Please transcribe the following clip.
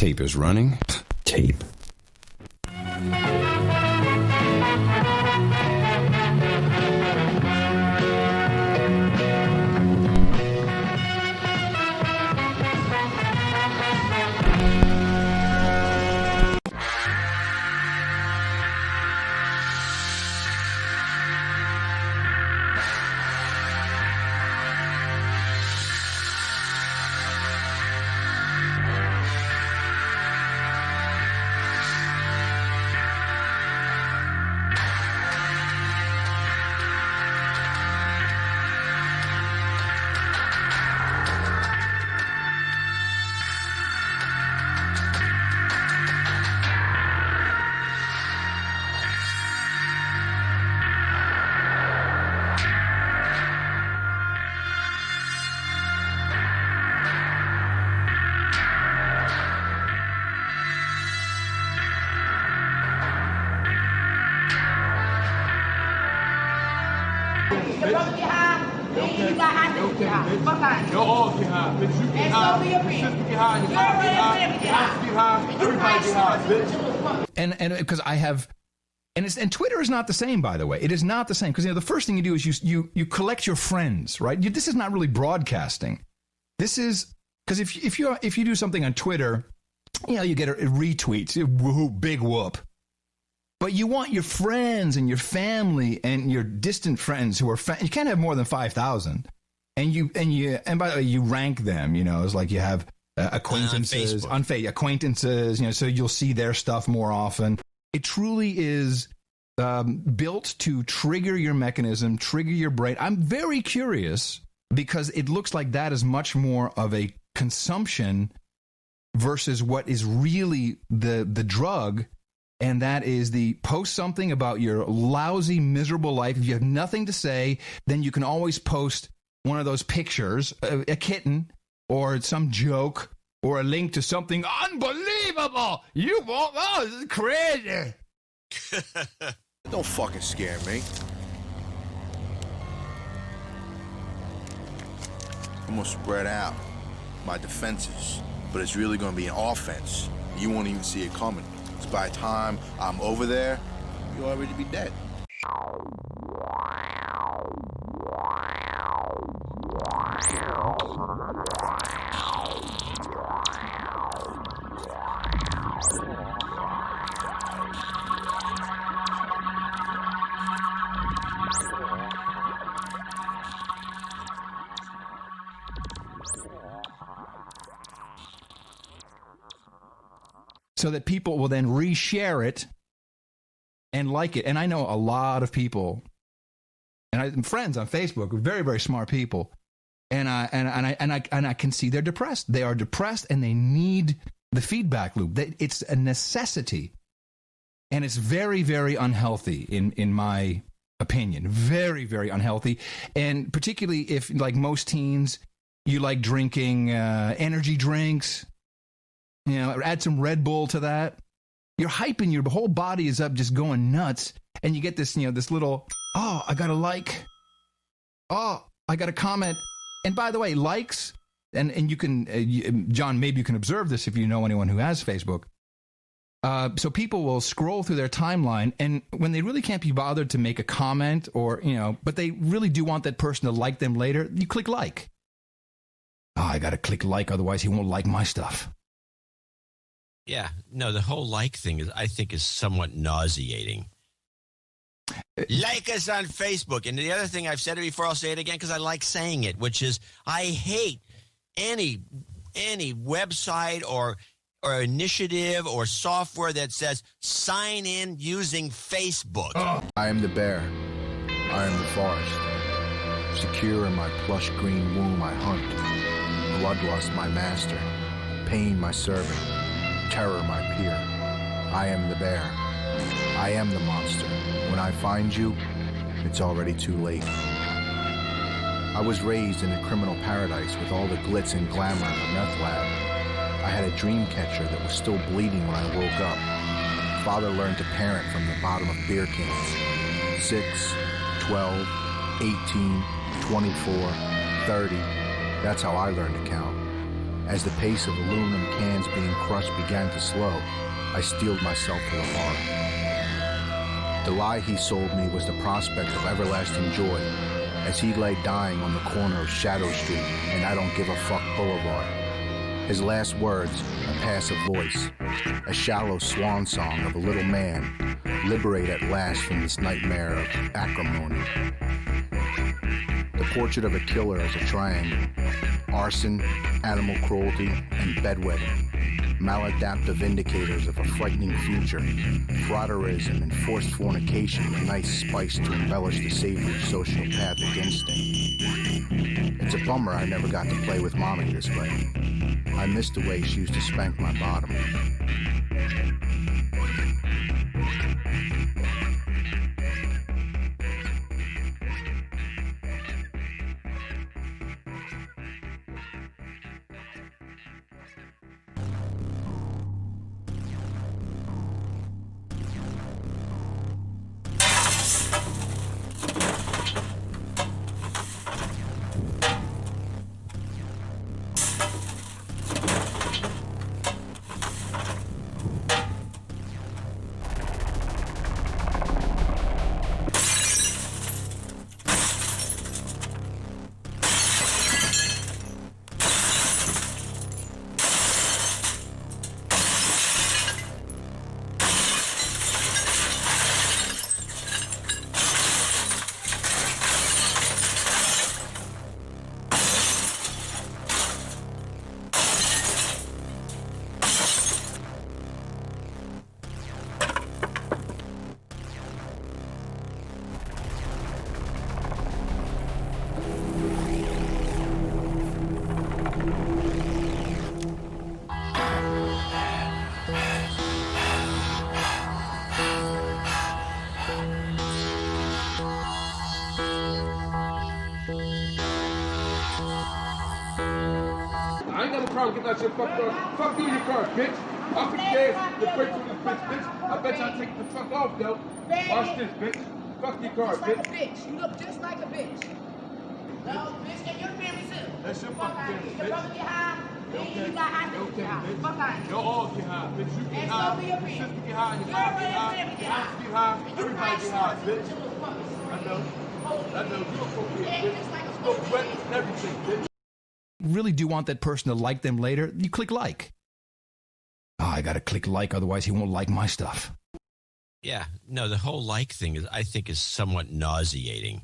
Tape is running. Tape. And because I have, and Twitter is not the same, by the way. It is not the same because the first thing you do is you collect your friends, right? This is not really broadcasting. This is because if you do something on Twitter, you get a retweets, woohoo, big whoop. But you want your friends and your family and your distant friends who are you can't have more than 5,000, and by the way, you rank them. It's like you have acquaintances on Facebook, acquaintances. So you'll see their stuff more often. It truly is built to trigger your mechanism, trigger your brain. I'm very curious because it looks like that is much more of a consumption versus what is really the drug. And that is the post something about your lousy, miserable life. If you have nothing to say, then you can always post one of those pictures, a kitten, or some joke, or a link to something unbelievable. This is crazy. Don't fucking scare me. I'm gonna spread out my defenses, but it's really gonna be an offense. You won't even see it coming. By the time I'm over there, you'll already be dead. So that people will then reshare it and like it. And I know a lot of people, and friends on Facebook, very, very smart people, and I can see they're depressed. They are depressed, and they need the feedback loop. It's a necessity, and it's very, very unhealthy in my opinion. Very, very unhealthy, and particularly if, like most teens, you like drinking energy drinks. Add some Red Bull to that. You're hyping, your whole body is up, just going nuts, and you get this, this little, I got a like, I got a comment, and by the way, likes, and you can, John, maybe you can observe this if you know anyone who has Facebook. So people will scroll through their timeline, and when they really can't be bothered to make a comment or, but they really do want that person to like them later, you click like. I got to click like, otherwise he won't like my stuff. Yeah, no, the whole like thing I think is somewhat nauseating. Like us on Facebook. And the other thing, I've said it before, I'll say it again because I like saying it, which is I hate any website or initiative or software that says sign in using Facebook. I am the bear. I am the forest. Secure in my plush green womb I hunt. Bloodlust my master. Pain my servant. Terror my peer. I am the bear. I am the monster. When I find you, it's already too late. I was raised in a criminal paradise with all the glitz and glamour of a meth lab. I had a dream catcher that was still bleeding when I woke up. Father learned to parent from the bottom of beer cans. 6, 12, 18, 24, 30. That's how I learned to count. As the pace of aluminum cans being crushed began to slow, I steeled myself for the horror. The lie he sold me was the prospect of everlasting joy, as he lay dying on the corner of Shadow Street and I Don't Give a Fuck Boulevard. His last words, a passive voice, a shallow swan song of a little man, liberate at last from this nightmare of acrimony. The portrait of a killer is a triangle: arson, animal cruelty, and bedwetting. Maladaptive indicators of a frightening future. Frauderism and forced fornication, a nice spice to embellish the savory sociopathic instinct. It's a bummer I never got to play with Mommy this way. I missed the way she used to spank my bottom. I ain't got no problem getting that shit fucked up. Fuck you in your car, bitch. I'll put gas the brakes on this bitch. I bet y'all take the fuck off, though. Watch this, bitch. Fuck your car, Just like a bitch. bitch. You look just like a bitch. No, bitch, and your family too. That's your Fuck fucking out of family, here. Your brother bitch. get high, and you got high, you Okay, get high. bitch. Fuck out of here. Y'all all get high, bitch. You get And high. so be your Your family. sister get high. Your Your mom get family high. get Your high. aunts get high. And you Everybody crash get high, shorts, bitch. you little fuckers. I know. I know. You a cocaine, Yeah, bitch. just like a Smoke fucking wet bitch. and everything, bitch. Really do want that person to like them later, you click like. Oh, I gotta click like, otherwise he won't like my stuff. Yeah, no, the whole like thing is, I think, is somewhat nauseating.